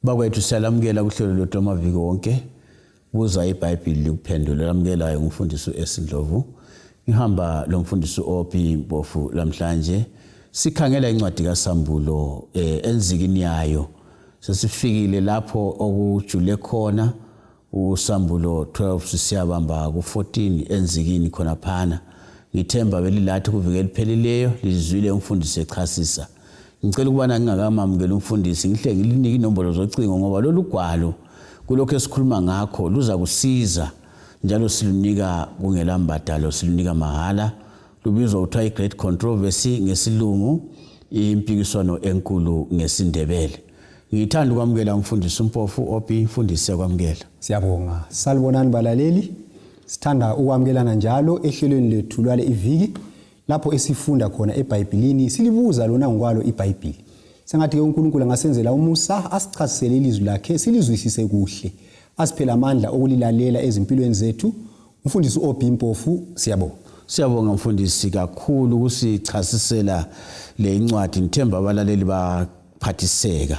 Bakwethu siyalamukela kuhlelo lothu amaviki wonke buza iBhayibheli likuphendula lamukelayo ngumfundisi uEsindlovu ngihamba lo mfundisi Ophi Mpofu lamhlanje sikhangela incwadi kaSambulo enzikini yayo sesifikile lapho okujule khona uSambulo 12 sisiyabamba ku14 enzikini khona phana ngithemba belilathi kuvike liphelileyo lizwile umfundisi echasisa ngicela ukubana ngingakamamukela umfundisi ngihle ngilinike inombolo zocingo ngoba lolu gwalo kulokho esikhuluma ngakho luza kusiza njalo silunika kungela mbadalo silunika mahala lubizwa uthiwa iGreat Controversy ngesilungu impikiswano enkulu ngesindebele ngithanda ukwamukela umfundisi uMpofu Ophi mfundisi yakwamukela siyabonga salibonani balaleli sithanda ukwamukelana njalo ehlelweni lethu lwale iviki lapho esifunda khona eBhayibhelini silibuza lona ngokwalo iBhayibheli sengathi ke uNkulunkulu angasenzela umusa asichasisele ilizwi lakhe silizwisise kuhle asiphela amandla okulilalela ezimpilweni zethu umfundisi Ophi Mpofu siyabonga mfundisi kakhulu kusichasisela le incwadi ngithemba abalaleli baphathiseka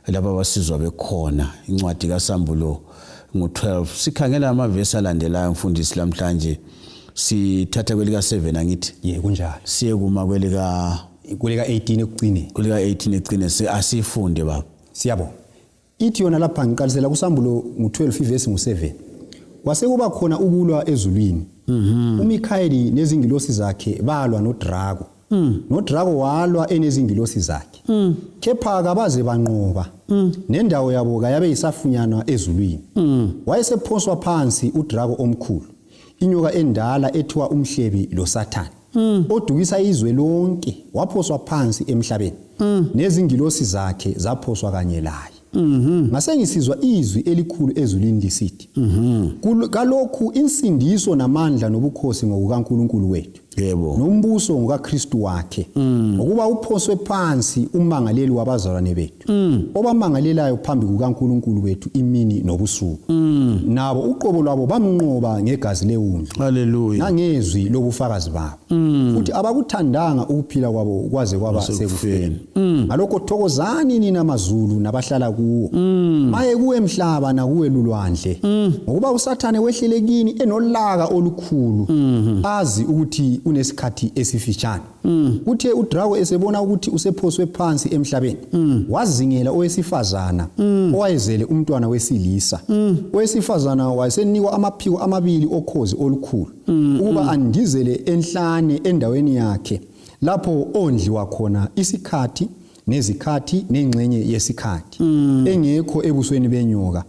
lapha basizwa bekhona incwadi kaSambulo ngo12 sikhangela amavesi alandelayo mfundisi lamhlanje sithatha kwelika 7 angithi kunjalo siye kuma kwelika 18 ekucine kwelika 18 ekucine asifunde baba siyabonga ithi yona lapha ngiqalisela kuSambulo ngo12 ivesi ngo7 kwase kuba khona ukulwa ezulwini uMikhayeli nezingilosi zakhe balwa noDrago noDrago walwa enezingilosi zakhe kepha kabaze banqoba nendawo yabo kayabe isafunyanwa ezulwini wayesephoswa phansi uDrago omkhulu inyoka endala ethiwa umhlebi loSathane odukisa izwe lonke waphoswa phansi emhlabeni nezingilosi zakhe zaphoswa kanye laye ngase ngisizwa izwi elikhulu ezulwini lisithi kalokhu insindiso namandla nobukhosi ngokukaNkulunkulu wethu yebo nombuso ngokaKristu wakhe ukuba uphoswe phansi umangaleli wabazalwane bethu obamangalelayo phambi kukaNkulunkulu wethu imini nobusuku nabo uqobo lwabo bamnqoba ngegazi leWundlu haleluya nangezwi lobufakazi babo futhi abakuthandanga ukuphila kwabo kwaze kwaba sekufeni ngalokho thokozani nina amazulu nabahlala kuwo maye kuwe emhlaba nakuwe lulwandle ngokuba uSathane wehlelekini enolaka olukhulu azi ukuthi unesikhathi esifishane kuthe uDrago esebona ukuthi usephoswe phansi emhlabeni wazingela owesifazana owayezele umntwana wesilisa owesifazana wayesenikwa amaphiko amabili okhozi olukhulu ukuba andizele enhlane endaweni yakhe lapho ondliwa khona isikhathi nezikhathi nengxenye yesikhathi engekho ebusweni benyoka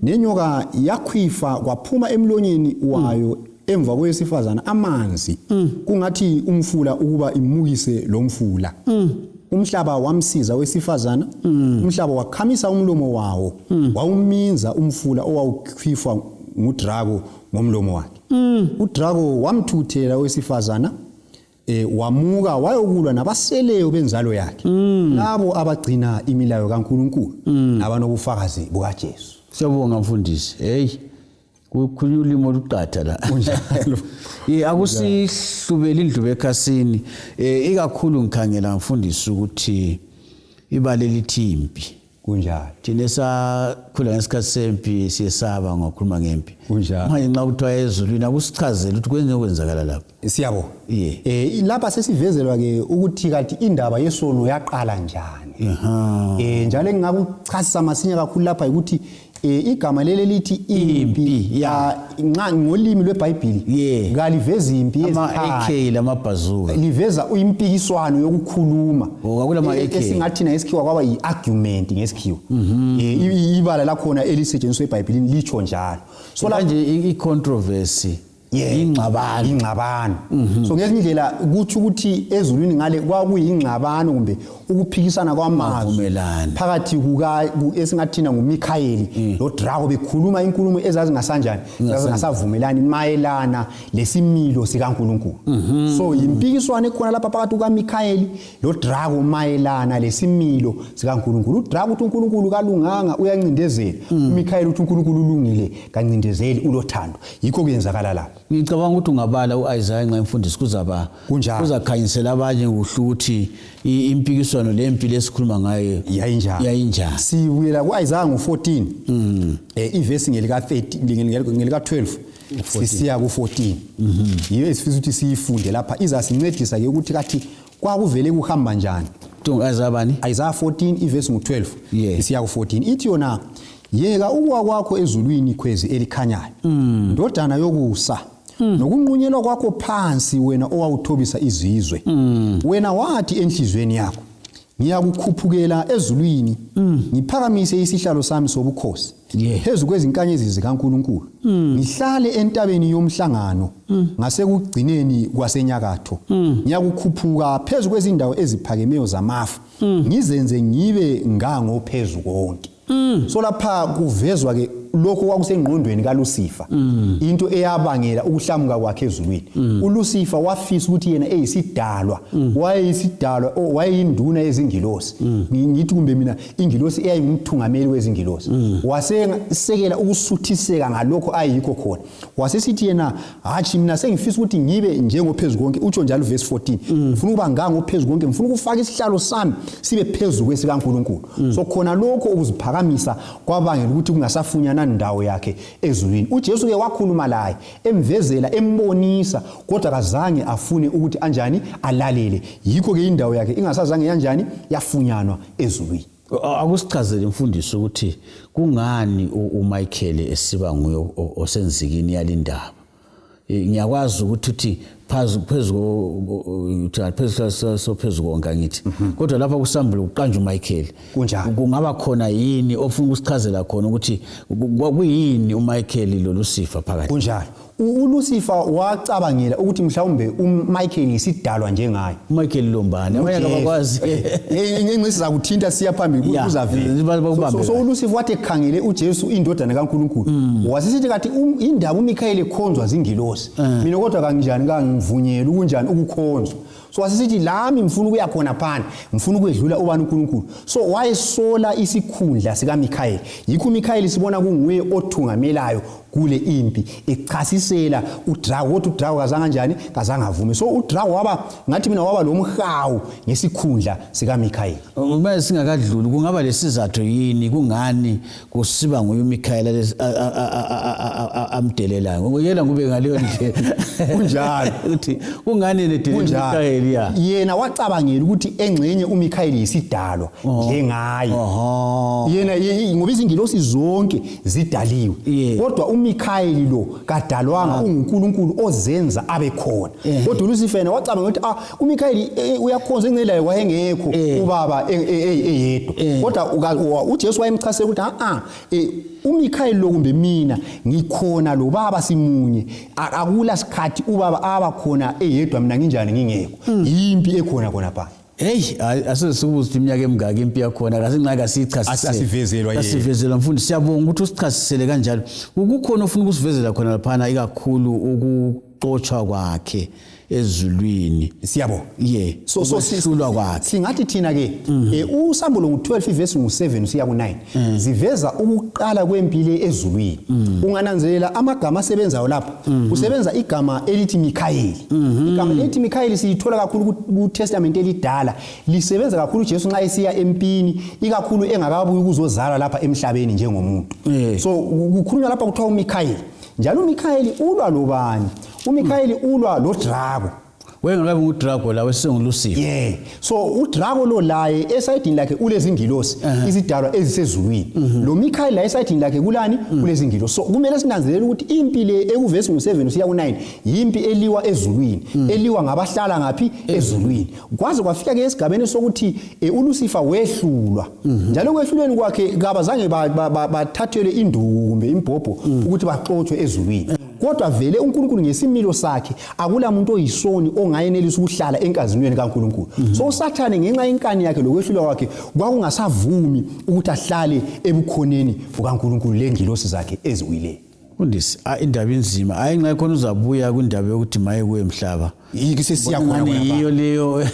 nenyoka yakhwifa kwaphuma emlonyeni wayo emva kwesifazana amanzi kungathi umfula ukuba imukise lo mfula umhlaba wamsiza wesifazana umhlaba wakhamisa umlomo wawo wawuminza umfula owawukhwifwa nguDrago ngomlomo wakhe uDrago wamthuthela wesifazana wamuka wayokulwa nabaseleyo benzalo yakhe labo abagcina imilayo kaNkulunkulu nabanobufakazi bukaJesu siyabonga mfundisi kukhulunywa ulimi oluqatha la kunjalo akusihlubeli indlu ekhasini ikakhulu ngikhangela mfundisi ukuthi ibale lithi impi kunjalo thina sakhula ngesikhathi sempi siyesaba ngokukhuluma ngempi kunjalo manje nxa kuthiwa ezulwini akusichazele ukuthi kwenze kwenzakala lapha siyabonga lapha sesivezelwa ke ukuthi kanti indaba yesono yaqala njani njalo engingakuchasisa masinya kakhulu lapha ukuthi igama leli lithi impi nxa ngolimi lweBhayibheli kalivezi impi ama-AK lamabhazuka liveza impikiswano yokukhuluma esingathina esikhiwa kwaba yi-argument ngesikhiwa ibala lakhona elisetshenziswa eBhayibhelini litsho njalo so manje i-controversy ingxabano so ngezinye indlela kuthi ukuthi ezulwini ngale kwakuyingxabano kumbe ukuphikisana kwamazwi phakathi esingathina nguMikhayeli noDrago bekhuluma inkulumo ezazingasanjani zazingasavumelani mayelana lesimilo sikaNkulunkulu so impikiswano ekhona lapha phakathi kukaMikhayeli noDrago mayelana lesimilo sikaNkulunkulu uDrago uthi uNkulunkulu kalunganga uyancindezela uMikhayeli uthi uNkulunkulu ulungile kancindezeli ulothando yikho kuyenzakala lapha ngicabanga ukuthi ungabala uIsaiah nxa imfundisi kuzakhanyisela abanye uhluthi impikiswano lempilo esikhuluma ngayo yayinjani. Sibuyela kuIsaiah ngo14 ivesi ngelika 12 sisiya ku14 yiyo esifisa ukuthi siyifunde lapha izasincedisa ke ukuthi kathi kwakuvele kuhamba njani. Isaiah 14 ivesi ngo12 isiya ku14 ithi yona yeka ukuwa kwakho ezulwini khwezi elikhanyayo ndodana yokusa nokunqunyelwa kwakho phansi wena owawuthobisa izizwe wena wathi enhlizweni yakho ngiyakukhuphukela ezulwini ngiphakamise isihlalo sami sobukhosi phezu kwezinkanyezi zikaNkulunkulu ngihlale entabeni yomhlangano ngasekugcineni kwasenyakatho ngiyakukhuphuka phezu kwezindawo eziphakemeyo zamafu ngizenze ngibe ngangophezu konke. So lapha kuvezwa ke lokho kwakusengqondweni kaLucifer into eyabangela ukuhlamuka kwakhe ezulwini. uLucifer wafisa ukuthi yena eyisidalwa wayeyinduna yezingilosi ngithi kumbe mina ingilosi eyayingumthungameli wezingilosi wasesekela ukusuthiseka ngalokho ayikho khona wasesithi yena hathi mina sengifisa ukuthi ngibe njengophezu konke utsho njalo verse 14 ngifuna ukuba ngangophezu konke ngifuna ukufaka isihlalo sami sibe phezulu kwesikaNkulunkulu. So khona lokho ukuziphakamisa kwabangela ukuthi kungasafunyana ndawo yakhe ezulwini. uJesu ke wakhuluma laye emvezela embonisa kodwa kazange afune ukuthi anjani alalele yikho ke indawo yakhe ingasazange yanjani yafunyanwa ezulwini. Akusichazele imfundiso ukuthi kungani uMichael esiba nguye osenzikini yalindaba. Ngiyakwazi ukuthi phezulu konke ngithi kodwa lapha kusambulo kuqanja uMichael kungaba khona yini ofuna ukusichazela khona ukuthi kuyini uMichael loLucifer phakathi kunjalo. uLucifer wacabangela ukuthi mhlawumbe uMichael isidalwa njengaye. uMichael lombani abanye abakwazi ngicisa ukuthinta siya phambili kuzavela. So uLucifer wathi ekhangele uJesu indodana kaNkulunkulu wasisithi kathi indaba uMichael ekhonzwa zingilosi mina kodwa kanjani kangivunyela ukunjani ukukhonzwa. So wasisithi lami ngifuna ukuya khona phana ngifuna ukwedlula obani uNkulunkulu. So wayesola isikhundla sikaMichael yikho uMichael sibona kunguye othungamelayo kule impi echasisela uDrago ukuthi uDrago kazanga kanjani kazanga avume. So uDrago ngathi mina waba lomhawu ngesikhundla sikaMichael. Uma singakadluli kungaba lesizathu yini kungani kusiba nguye uMichael amdelelayo ngoyela ngube ngaleyo ndlela kunjalo ukuthi kungani neDelia yena wacabangela ukuthi engcenye uMichael isidalwa njengaye yena ngoba izingilosi zonke zidaliwe kodwa uMichael lo kadalwanga uNkulunkulu ozenza abe khona. Kodwa uLucifer yena wacabanga ukuthi uMichael uyakhonza engcelayo wayengekho ubaba eyedwa kodwa uJesu wayemchasela ukuthi uMichael lo kumbe mina ngikhona lo baba simunye akula sikhathi ubaba abakhona eyedwa mina nginjani ngingekho impi ekhona khona pha. Asesibuza ukuthi iminyaka emingaki impi yakhona kasinqaka sichaziselwa asivezelwa mfundisi siyabonga ukuthi usichazisele kanjalo ukukhona ufuna ukusivezela khona lapha ikakhulu ukuxoshwa kwakhe ezulwini siyabo so sihlulwa kwakhe singathi thina ke uSambulo ngo12 verse ngo7 siya ku9 ziveza ukuqala kwempilo ezulwini. Ungananzelela amagama asebenzayo lapha usebenza igama elithi Michael. Igama elithi Michael siyithola kakhulu ku Testament elidala lisebenza kakhulu uJesu nxa esiya empini ikakhulu engakabuyi ukuzozalwa lapha emhlabeni njengomuntu. So kukhulunywa lapha kuthiwa uMichael njalo uMichael ulwa lobani uMichael ulwa loDrago wengakabi uDrago lawe senguLucifer. So uDrago lo laye esayidini lakhe ulezingilosi izidalwa ezisezulwini lo Michael la esayidini lakhe kulani kulezingilosi. So kumele sinanzelele ukuthi impilo ekuvesi ngo7 siya ku9 yimpi eliwa ezulwini eliwa ngabahlala ngapi ezulwini kwaze kwafika ke esigabeni sokuthi uLucifer wehlulwa njalo kwehlulweni kwakhe kabazange bathathelwe induku kumbe imbhobho ukuthi baxoxwe ezulwini kodwa vele uNkulunkulu ngesimilo sakhe akula umuntu oyisoni ongayenelisa ukuhlala enkazinweni kaNkulunkulu. So uSathane ngenxa yenkani yakhe lokwehlulwa kwakhe kwakungasavumi ukuthi ahlale ebukhoneni bukaNkulunkulu lengilosi zakhe eziwile. Undisi indaba inzima ayinxa khona uzabuya kwindaba yokuthi maye kuye emhlaba sesiyakhona iyo leyo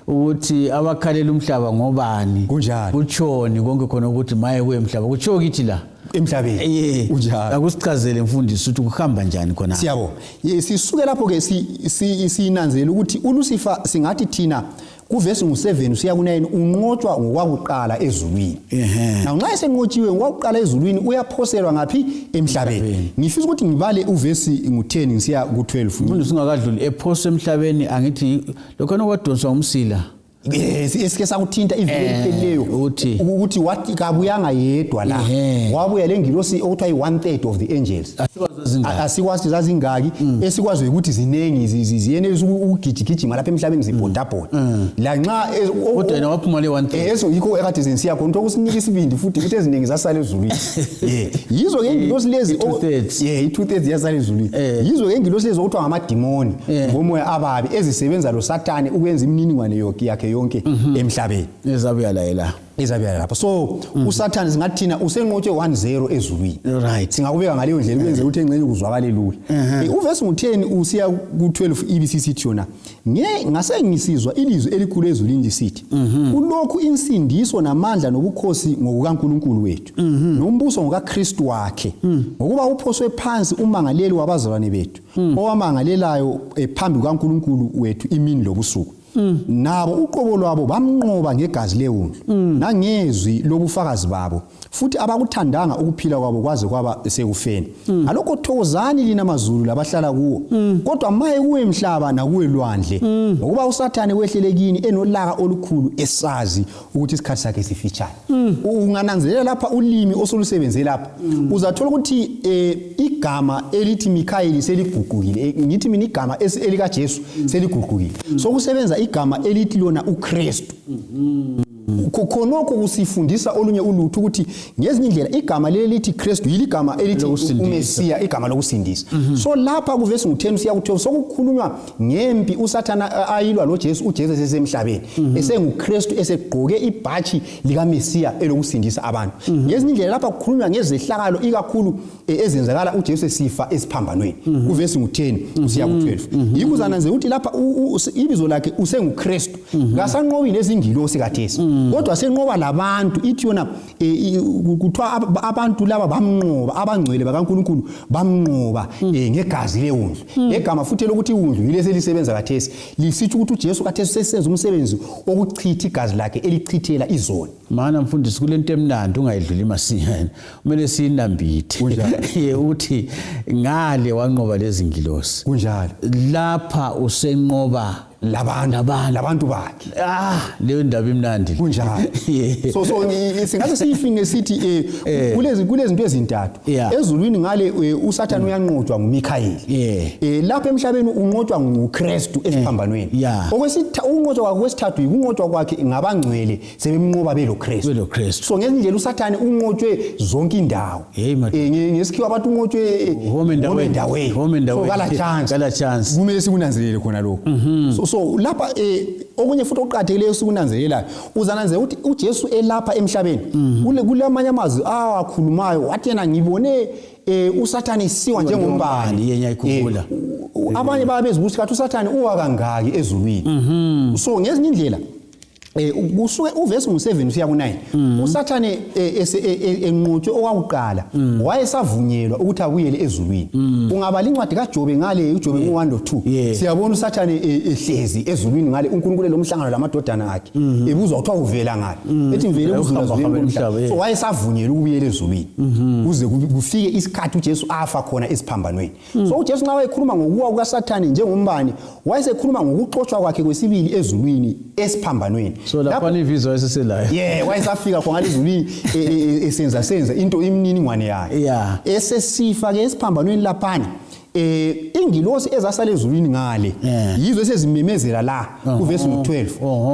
ukuthi abakhalela umhlaba ngobani kunjani utshoni konke khona ukuthi maye kuye emhlaba kutsho kithi la emhlabeni unjalo akusichazele mfundisi ukuthi kuhamba njani khona siyabo sisuke lapho ke sinanzela ukuthi uLucifer singathi thina kuvesi ngu7 usiya ku9 unqotshwa ngokwakuqala ezulwini na nxa esenqotshiwe ngokwakuqala ezulwini uyaphoselwa ngapi emhlabeni ngifisa ukuthi ngibale uvesi ngu10 ngisiya ku12 mfundisi ungakadluli ephoswe emhlabeni angithi lokho nokwadonswa umsila esike sakuthinta iviki elipheleleyo ukuthi wathi kabuyanga yedwa la wabuya lengilosi okuthiwa i1/3 of the angels asikwazi zazingaki esikwazi ukuthi zinengi ziyenelisa ukugijigijima lapha emhlabeni zibhodabhoda la nxa kodwa yena waphuma le1/3 eso yikho ekade sensiya khona ukuthi ukusinika isibindi futhi ukuthi eziningi zasala ezulwini yizo ke ingilosi lezi i2/3 yasala ezulwini yizo ke ingilosi lezi okuthiwa ngamadimoni ngomoya ababi ezisebenza lo Sathane ukwenza imininingwane yakhe yonke emhlabeni ezabuya lapha so uSathane singathina usenqotshwe 1-0 ezulwini right singakubeka ngaleyo ndlela ukwenza ukuthi engcenye kuzwakale lula uvesi ngu10 usiya ku12 ibisisithi yona ngase ngisizwa ilizwi elikhulu ezulwini lisithi kulokhu insindiso namandla nobukhosi ngokukaNkulunkulu wethu nombuso ngokaKristu wakhe ngokuba uphoswe phansi umangaleli wabazalwane bethu owamangalelayo phambi kukaNkulunkulu wethu imini lobusuku nabo uqobo lwabo bamnqoba ngegazi lewundlu nangezwi lobufakazi babo futhi abakuthandanga ukuphila kwabo kwaze kwaba sekufeni alokho thokozani lina mazulu labahlala kuwo kodwa maye kuwe emhlaba nakuwe lwandle ngokuba uSathane wehlelekini enolaka olukhulu esazi ukuthi isikhathi sakhe sifitshane ungananzelela lapha ulimi osulusebenzele lapha uzathola ukuthi igama elithi Mikhaeli seliguqukile ngithi mina igama elika Jesu seliguqukile so kusebenza igama elithi lona uKristu khonokho kusifundisa olunye ulutho ukuthi ngezinye indlela igama lelithi Kristu yiligama elithi uMesiya igama lokusindisa so lapha kuvesi ngu10 siya ku12 sokukhulunywa ngempi uSathane ayilwa noJesu uJesu esesemhlabeni esenguKristu esegqoke ibhachi lika Mesiya elokusindisa abantu ngezinye indlela lapha kukhulunywa ngezehlakalo ikakhulu ezenzakala uJesu esifa esiphambanweni kuvesi ngu10 siya ku12 yikuzananze ukuthi lapha ibizo lakhe usenguKristu ngasanqobi lezingilosi kathesi kodwa senqoba labantu ithi yona kuthiwa abantu laba bamnqoba abangcwele bakaNkulunkulu bamnqoba ngegazi lewundlu legama futhi lokuthi iwundlu yilesi lisebenza kathesi lisithi ukuthi uJesu kathesi sesenza umsebenzi wokuchitha igazi lakhe elichithela izoni mana mfundisi kulento emnandi ungayidluli masinyane kumele sinambithe uthi ngale wanqoba lezi ngilosi kunjalo lapha usenqoba labantu bakhe leyo ndaba imnandi kunjalo so singabe siyifine sithi kulezi zinto ezintathu ezulwini ngale uSathane uyanqotshwa nguMikhaeli lapha emhlabeni unqotshwa nguKristu esiphambanweni okwesithathu unqotshwa kwesithathu yikunqotshwa kwakhe ngabangcwele sebemnqoba beloKristu so ngezindlela uSathane unqotshwe zonke indawo ngesikhiwa abantu unqotshwe home and away so kala chance kumele sikunanzelele khona lokho so lapha okunye futhi oqhatheleyo sikunanzelela uzananzela ukuthi uJesu elapha emhlabeni kulamanye amazwi awakhulumayo wathi yena ngibone uSathane isiwa njengombani yenya ikhuphula abanye babezibuza ukuthi uSathane uwa kangaki ezulwini so ngezinye indlela kusuke uvesi ngu7 usiya ku9 uSathane enqotshwe okwakuqala wayesavunyelwa ukuthi abuyele ezulwini ungabala incwadi kaJobe ngale uJobe ku1-2 siyabona uSathane ehlezi ezulwini ngale uNkulunkulu lomhlangano lamadodana akhe ebuzwa ukuthi uvela ngale ethi ngivele uzulazulweni so wayesavunyelwa ukubuyela ezulwini kuze kufike isikhathi uJesu afa khona esiphambanweni so uJesu nxa wayekhuluma ngokuwa kukaSathane njengombani wayesekhuluma ngokuxotshwa kwakhe kwesibili ezulwini esiphambanweni so lapha nivizo eseselayo wayesafika khona ezulwini esenza into imininingwane yakhe esesifa ke esiphambanweni laphana ingilosi ezasala ezulwini ngale yizo esezimemezela la kuvesi ngo12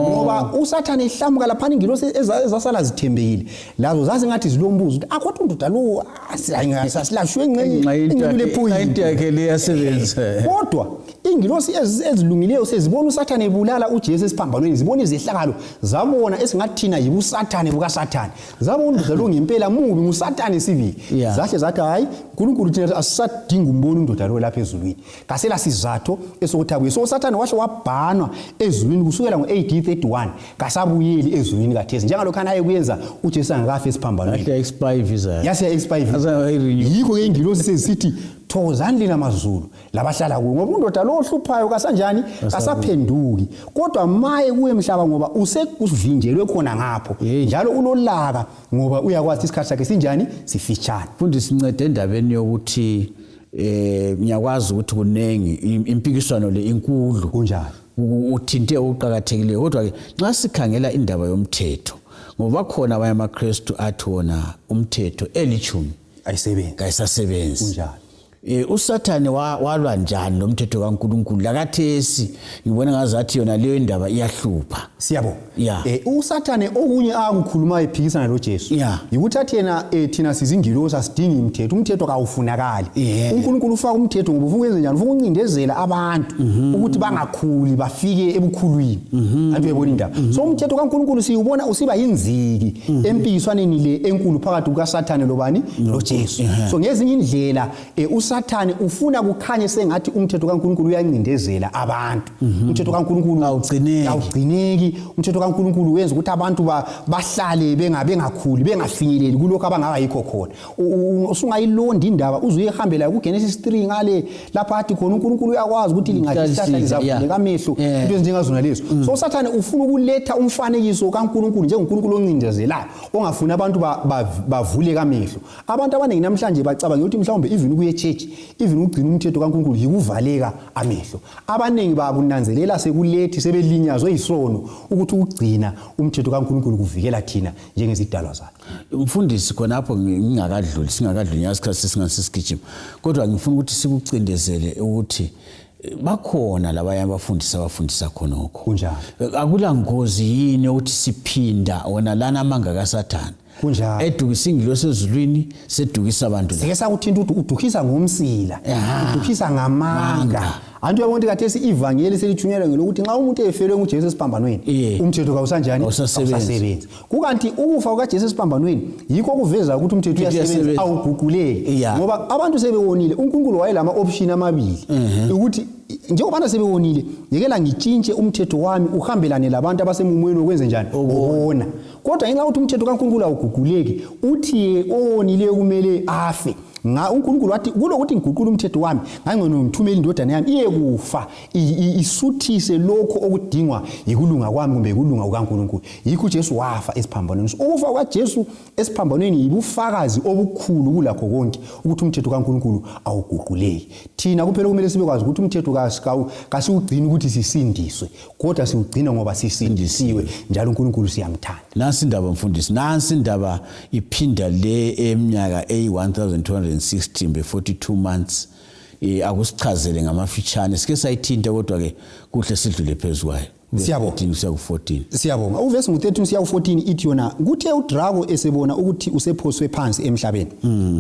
ngoba uSathane ihlamuka lapha ingilosi ezasala zithembekile lazo zazingathi zilombuzo ukuthi akho ndoda lo asilashwe engcenye into yakhe leyasebenza kodwa ingilosi ezilungileyo sezibona uSathane ebulala uJesu esiphambanweni zibona izehlakalo zabona esingathina yibusathane bukaSathane zabona udlalo ngempela mubi nguSathane sivile zahle zathi hayi uNkulunkulu thina asisadinga umbona indoda lo lapha ezulwini kasela sizatho esokuthi abuye so uSathane wahle wabhanwa ezulwini kusukela ngo-AD 31 kasabuyeli ezulwini kathesi njengalokho anaye kuyenza uJesu angakafi esiphambanweni yahle expire visa yase expire visa yikho ke ingilosi sesithi thokozani lina mazulu labahlala kuwo ngoba undoda lo ohluphayo kasanjani kasaphenduki kodwa maye kuwe emhlaba ngoba usekuvinjelwe khona ngapho njalo ulolaka ngoba uyakwazi isikhathi sakhe sinjani sifitshane mfundisi sincede endabeni yokuthi ngiyakwazi ukuthi kunengi impikiswano le inkulu kunjani uthinte uqhakathekile kodwa ke nxa sikhangela indaba yomthetho ngoba khona abanye amaKristu athi wona umthetho elichumi ayisasebenzi kunjani uSathane walwa njani nomthetho kaNkuluNkulu lakathesi ngibona ngazathi yona leyo indaba iyahlupha siyabo uSathane okunye akukhuluma ephikisana noJesu ukuthi athi yena thina sizingilosi asidingi umthetho kawufunakali uNkulunkulu ufaka umthetho ngoba ufuna ukwenza njani ufuna ukuncindezela abantu ukuthi bangakhuli bafike ebukhulwini antu uyabona indaba so umthetho kaNkulunkulu siubona usiba yinziki empikiswaneni le enkulu phakathi kukaSathane lobani noJesu so ngezinye indlela uSathane ufuna kukhanye sengathi umthetho kaNkulunkulu uyancindezela abantu umthetho kaNkulunkulu awugcineki umthetho kaNkulunkulu wenza ukuthi abantu bahlale bengakhuli bengafinyeleli kuloko abangaba yikho khona usungayilondi indaba uzuyehambela kuGenesis 3 ngale lapha athi khona uNkulunkulu uyakwazi ukuthi lingahlahla lizavuleka amehlo into ezinjengazona lezo so uSathane ufuna ukuletha umfanekiso kaNkulunkulu njengoNkulunkulu oncindezelayo ongafuna abantu bavule amehlo abantu abaningi namhlanje bacabanga ukuthi mhlawumbe even kuye church even ugcina umthetho kaNkulunkulu yikuvaleka amehlo abaningi bakunanzelela sekulethi sebelinyazwe isono ukuthi ugcina umthetho kaNkulunkulu kuvikela thina njengezidalwa zakhe umfundisi khonapho singakadluli nyasikhathi singasesigijima kodwa ngifuna ukuthi sikucindezele ukuthi bakhona labanye abafundisa khonokho kunjani akula ngozi yini ukuthi siphinda wona lana amanga kaSathane kunjani edukisa ingilosi ezulwini sedukisa abantu sike sakuthinta ukuthi udukisa ngomsila udukisa ngamanga antu yabona kathesi ivangeli selithunyelwa ngelokuthi nxa umuntu efelwe nguJesu esiphambanweni umthetho kawusanjani awusasebenzi kukanti ukufa kukaJesu esiphambanweni yikho kuveza ukuthi umthetho uyasebenza awuguquleki ngoba abantu sebewonile uNkulunkulu wayelama option amabili ukuthi njengoba sebewonile yekela ngitshintshe umthetho wami uhambelane labantu abasemumweni okwenze njani ubona kodwa ngenxa ukuthi umthetho kaNkulunkulu awuguguleki uthi owonile kumele afe uNkulunkulu wathi kulokuthi ngiguqule umthetho wami ngangcono ngithumele indodana yami iye kufa isuthise lokho okudingwa yikulunga kwami kumbe yikulunga kukaNkulunkulu yikho uJesu wafa esiphambanweni ukufa kwaJesu esiphambanweni yibufakazi obukhulu kulakho konke ukuthi umthetho kaNkulunkulu awuguquleki thina kuphela kumele sibekwazi ukuthi umthetho kasiwugcina ukuthi sisindiswe kodwa siwugcina ngoba sisindisiwe njalo uNkulunkulu siyamthanda nasi indaba mfundisi nasi indaba iphinda le eminyaka eyi-1260 be-42 months akusichazele ngamafitshane sike sayithinta kodwa ke kuhle sidlule phezukwayo siyabonga uvesi ngu-13 siya ku-14 ithi yona kuthe uDrago esebona ukuthi usephoswe phansi emhlabeni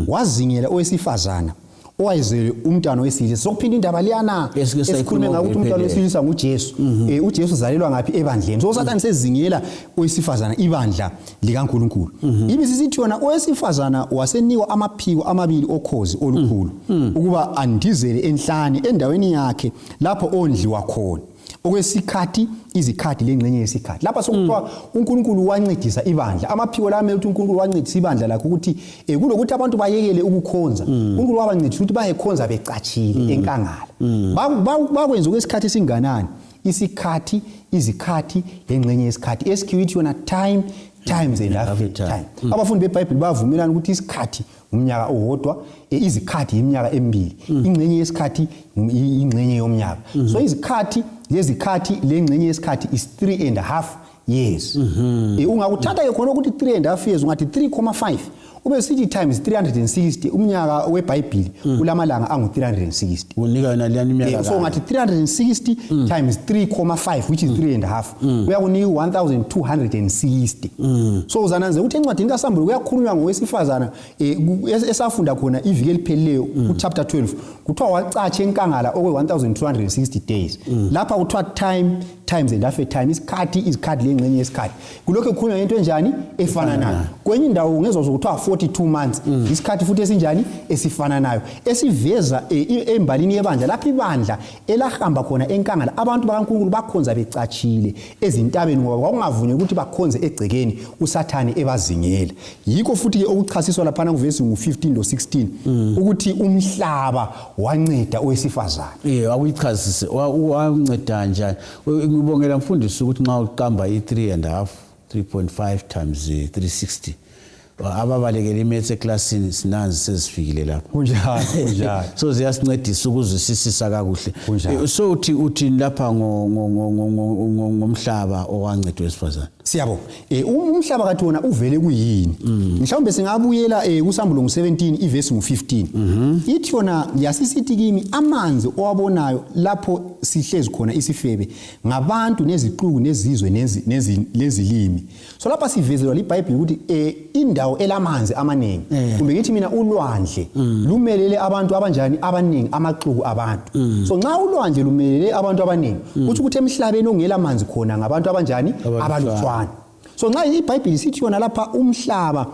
wazingela owesifazana owayezele umntwana wesilisa sokuphinda indaba liyana esikhulume ngakuthi umntwana wesilisa nguJesu uJesu uzalelwa ngaphi ebandleni so uSathane sezingela owesifazana ibandla likaNkulunkulu ibi sisithi yona owesifazana wasenikwa amaphiko amabili okhozi olukhulu ukuba andizele enhlane endaweni yakhe lapho ondliwa khona okwesikhathi izikhathi lengxenye yesikhathi lapha sokuthiwa uNkulunkulu wancedisa ibandla amaphiko lami ukuthi uNkulunkulu wancedisa ibandla lakho ukuthi kulokuthi abantu bayekele ukukhonza uNkulunkulu wabancedisa ukuthi bayekhonza becatshile enkangala bakwenza okwesikhathi esinganani isikhathi izikhathi lengxenye yesikhathi esikhiwithi yona times and half time abafundi beBhayibheli bavumelana ukuthi isikhathi umnyaka owodwa izikhathi iminyaka emibili ingxenye yesikhathi ingxenye yomnyaka so izikhathi lezikhathi lengxenye yesikhathi is 3.5 years ungakuthatha ke khona ukuthi 3.5 years ungathi 3.5 ube sithi times 360 umnyaka weBhayibheli kulamalanga angu360 unika yona liyani iminyaka so ngathi 360 times 3.5 which is 3.5 uyakunika 1260 so uzananze ukuthi encwadini kaSambulo kuyakhulunywa ngowesifazana esafunda khona iviki eliphelileyo ku chapter 12 kuthiwa wacatsha enkangala okwe 1260 days lapha kuthiwa time times and half a time isikhathi lengxenye yesikhathi kulokho kukhulunywa into enjani efananayo kwenye indawo ngezwe zokuthiwa 42 months isikhathi futhi esinjani esifananayo esiveza embalini yebandla lapha ibandla elahamba khona enkangala abantu bakaNkulunkulu bakhonza becatshile ezintabeni ngoba kwakungavunywe ukuthi bakhonze egcekeni uSathane ebazingela yikho futhi ke okuchasiswa lapha kuvesi ngu15 lo16 ukuthi umhlaba wanceda owesifazane akuyichasise wanceda njani ngibongela mfundisi ukuthi nxa uqamba i3.5 3.5 times 360 ababalekele imaths eclassini sinanzi sesifikile lapha kunjalo so ziyasincedisa ukuzwisisa kakuhle so uthi lapha ngomhlaba owancedwa wesifazana siyabo umhlaba kathi wona uvele kuyini mhlawumbe singabuyela kuSambulo ngu17 ivesi ngu15 ithi yona yasisithi kimi amanzi owabonayo lapho sihlezi khona isifebe ngabantu neziquku nezizwe nezilimi so lapha sivezelwa liBhayibheli ukuthi indawo elamanzi amaningi kumbe ngithi mina ulwandle lumelele abantu abanjani abaningi amaxuku abantu so nxa ulwandle lumelele abantu abaningi kuthi ukuthi emhlabeni ongela manzi khona ngabantu abanjani abalutshwana so nxa iBhayibheli sithi yona lapha umhlaba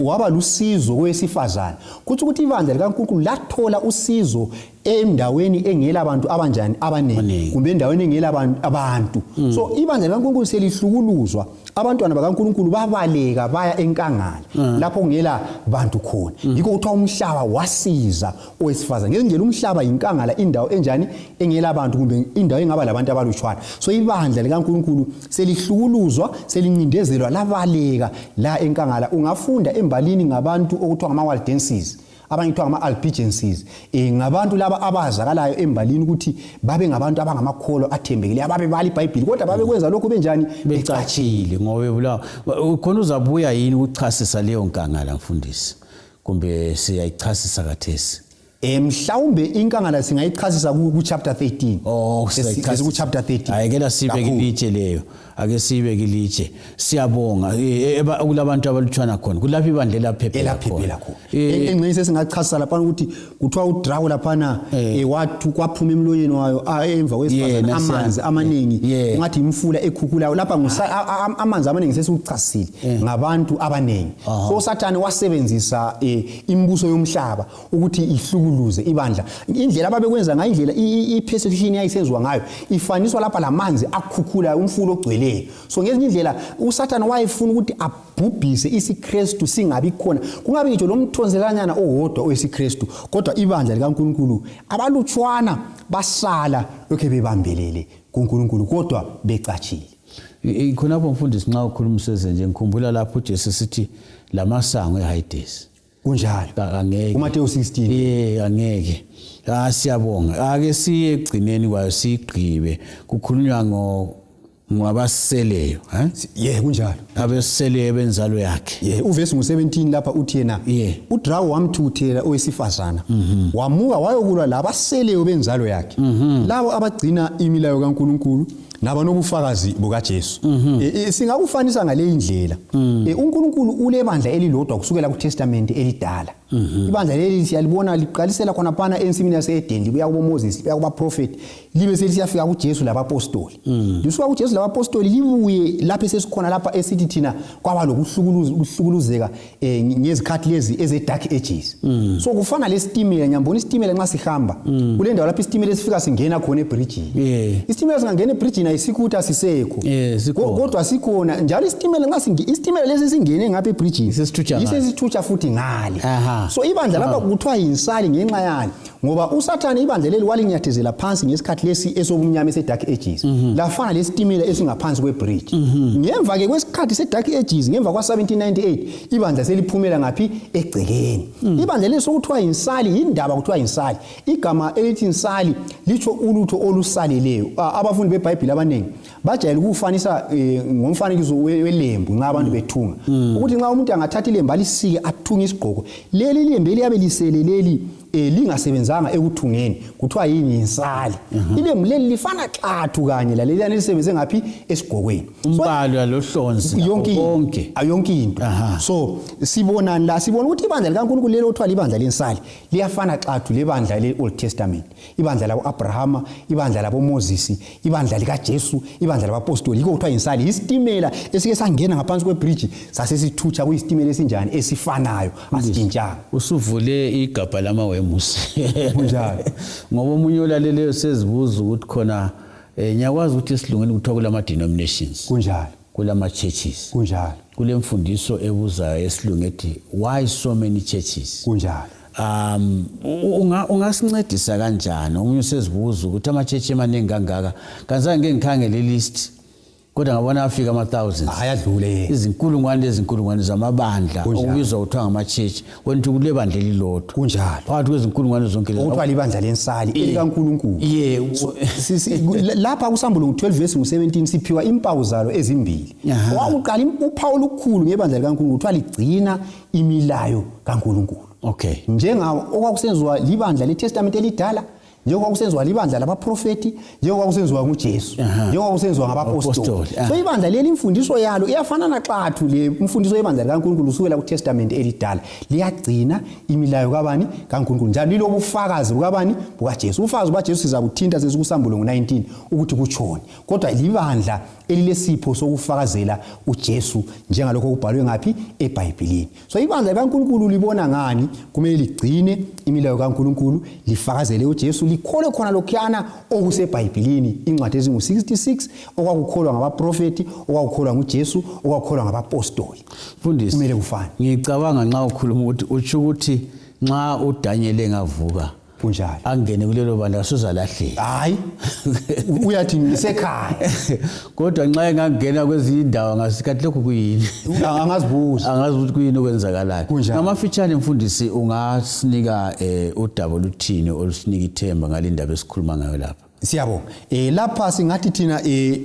waba lusizo kwesifazana kuthi ukuthi ibandla likaNkulunkulu lathola usizo endaweni engela abantu abanjani abaningi kumbe endaweni engela abantu so ibandla likaNkulunkulu selihlukuluzwa abantwana bakaNkulunkulu babaleka baya enkangala lapho kungela bantu khona yikho kuthiwa umhlaba wasiza owesifazana ngezindlela umhlaba yinkangala indawo enjani engela abantu kumbe indawo engaba labantu abalutshwana so ibandla likaNkulunkulu selihlukuluzwa selincindezelwa labaleka la enkangala ungafunda embalini ngabantu okuthiwa ngama-Waldenses abanye kuthiwa ngama-Albigenses ngabantu laba abazakalayo embalini ukuthi babe ngabantu abangamakholwa athembekile ababe bali iBhayibheli kodwa babe kwenza lokho benjani becatshile ngoba bebulawa khona uzabuya yini ukuchasisa leyo nkangala mfundisi kumbe siyayichasisa kathesi mhlawumbe inkangala singayichasisa ku chapter 13 siyayichasisa ku chapter 13 ayekela sibe kilitshe leyo ake sibe kilitshe siyabonga kulabantu abalutshwana khona kulapha ibandla laphephela khona engxenye sesingachasisa lapha ukuthi kuthiwa uDrago lapha wathi kwaphuma emlonyeni wayo emva kwesifazana amanzi amaningi ungathi imfula ekhukhulayo lapha amanzi amaningi sesikuchasile ngabantu abaningi so Sathane wasebenzisa imibuso yomhlaba ukuthi ihlukuluze ibandla indlela ababekwenza ngayo indlela ipersecution yayisenziwa ngayo ifaniswa lapha lamanzi akhukhulayo umfula ogcwele so ngezinye indlela uSathane wayefuna ukuthi abhubhise isiKristu singabi khona kungabi ngitsho lomthonzelanyana owodwa owesiKristu kodwa ibandla likaNkulunkulu abalutshwana basala lokho bebambelele kuNkulunkulu kodwa becatshile khonapho mfundisi nxa ukhulumiseze nje ngikhumbula lapho uJesu sithi lamasango eHades kunjalo angeke uMateyu 16 angeke siyabonga ake siye egcineni kwayo sigqibe kukhulunywa ngabaseleyo kunjalo abeseleyo benzalo yakhe uvesi ngu17 lapha uthi yena uDrago wamthuthela owesifazana wamuka wayokulwa labaseleyo benzalo yakhe labo abagcina imilayo kaNkulunkulu nabanobufakazi bukaJesu singakufanisa ngale indlela uNkulunkulu ulebandla elilodwa kusukela kuTestament elidala ibandla leli siyalibona liqalisela khona phana ensimini yaseEden libuya kubo Moses libuya kuba prophet libe seliyafika kuJesu labapostoli lisuka kuJesu labapostoli libuye lapha sesikhona lapha esithi thina kwaba lokuhlukuluzeka ngezikhathi lezi eze dark ages so kufana lesitimela nyambona isitimela nxa sihamba kule ndawo lapha isitimela esifika singena khona ebridge isitimela singangena ebridge ayisikutha sisekho kodwa sikhona njalo isitimela nxa isitimela lesi singene ngapha ebridge sesithutha futhi ngale so ibandla lapha kuthiwa yinsali ngenxa yani ngoba uSathane ibandla leli walinyathezela phansi ngesikhathi lesi esobumnyama esedark ages lafana lesitimela esingaphansi kwebridge ngemva ke kwesikhathi sedark ages ngemva kwa1798 ibandla seliphumela ngaphi egcekeni ibandla leli sokuthiwa insali indaba kuthiwa insali igama elithi insali licho ulutho olusaleleyo abafundi beBhayibheli abaningi bajayela ukufanisa ngomfanekiso welembu nxa abantu bethunga ukuthi nxa umuntu angathatha ilembu alisike athunga isigqoko leli lembu liyabe lisele leli lingasebenzanga ekuthungeni kuthiwa yini insali ilembu leli lifana xathu kanye laleliyana lisebenze ngaphi esigqokweni umbalo lohlonzi konke into so sibona ukuthi ibandla likaNkulunkulu lelo othiwa libandla lensali liyafana xathu lebandla leOld Testament ibandla laboAbrahama ibandla laboMoses ibandla likaJesu ibandla labapostoli yiko kuthiwa insali isitimela esike sangena ngaphansi kwebridge sasesithutsha kuyisitimela esinjani esifanayo asitshintshanga usuvule igabha lamawemusi kunjalo ngoba umunye olaleleyo sezibuza ukuthi khona ngiyakwazi ukuthi esilungeni kuthiwa kulama denominations kunjalo kulama churches kunjalo kulemfundiso ebuzayo esilungu ethi why so many churches kunjalo ungasincedisa kanjani umunye sezibuza ukuthi ama church emaningi kangaka kanzange ngikhangele list kodwa ngabona afika ama-thousands ayadlule izinkulungwane zamabandla okubizwa kuthiwa ngama-church wena kule bandla elilodwa kunjalo phakathi kwezinkulungwane zonke lezi okuthiwa libandla lensali elikaNkulunkulu lapha kuSambulo 12 verse 17 siphiwa impawu zalo ezimbili wakuqala uphawu olukhulu ngebandla likaNkulunkulu kuthiwa ligcina imilayo kaNkulunkulu njengawo okwakusenziwa libandla leTestament elidala njengoba kusenziwa libandla labaprofeti njengoba kusenziwa nguJesu njengoba kusenziwa ngabapostoli so ibandla leli imfundiso yalo iyafana naxathu le imfundiso yebandla likaNkulunkulu usukela kuTestament elidala liyagcina imilayo kabani kaNkulunkulu njalo lilobufakazi bukabani bukaJesu ufakazi bukaJesu sizabuthinta sesikuSambulo 19 ukuthi kutshoni kodwa libandla elilesipho sokufakazela uJesu njengalokho kubhalwe ngaphi eBhayibhelini so ibandla likaNkulunkulu libona ngani kumele ligcine imilayo kaNkulunkulu lifakazele uJesu likhole khona lokhuyana okuseBhayibhelini incwadi ezingu66 okwakukholwa ngabaprofeti okwakukholwa nguJesu okwakukholwa ngabapostoli mfundisi kumele kufane ngicabanga nxa ukhuluma ukuthi utsho ukuthi nxa uDaniel engavuka kunjalo angene kulelo bandla sozalahleka hayi uyathi ngisekhaya kodwa nxa engangena kwezinye indawo ngasikhathi lokho kuyini angazibuza angazi ukuthi kuyini okwenzakalayo ngamafitshane mfundisi ungasinika udaba luthini olusinika ithemba ngalindaba esikhuluma ngayo lapha siyabonga lapha singathi thina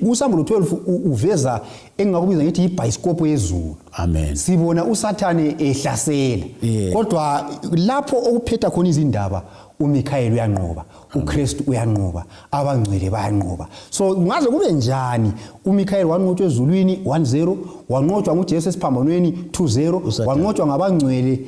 kuSambulo 12 uveza engakubiza ngithi ibhayisikopho yezulu amen sibona uSathane ehlasela kodwa lapho okuphetha khona izindaba uMikhayeli uyanqoba uKristu uyanqoba abangcwele bayanqoba so ngaze kube njani uMikhayeli wanqotshwa ezulwini 1-0 wanqotshwa nguJesu esiphambanweni 2-0 wanqotshwa ngabangcwele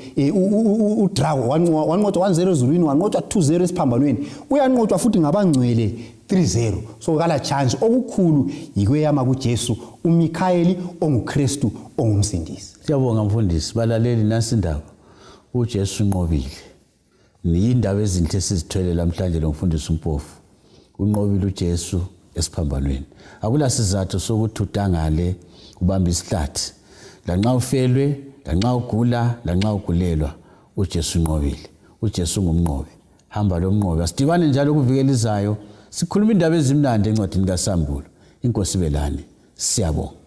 uDrago wanqotshwa 1-0 ezulwini wanqotshwa 2-0 esiphambanweni uyanqotshwa futhi ngabangcwele 3-0 so kala chance okukhulu yikweyama kuJesu uMikhayeli onguKristu ongumsindisi siyabonga mfundisi balaleli nasi indaba uJesu unqobile niyindaba ezinhle sizithwele namhlanje lo mfundisi uMpofu unqobile uJesu esiphambanweni akula sizathu sokuthi udangale ubamba isihlathi lanxa ufelwe lanxa ugula lanxa ugulelwa uJesu unqobile uJesu ngumnqobi hamba lo mnqobi asidibane njalo kuvikelizayo sikhuluma indaba ezimnandi encwadini kaSambulo inkosi belani siyabonga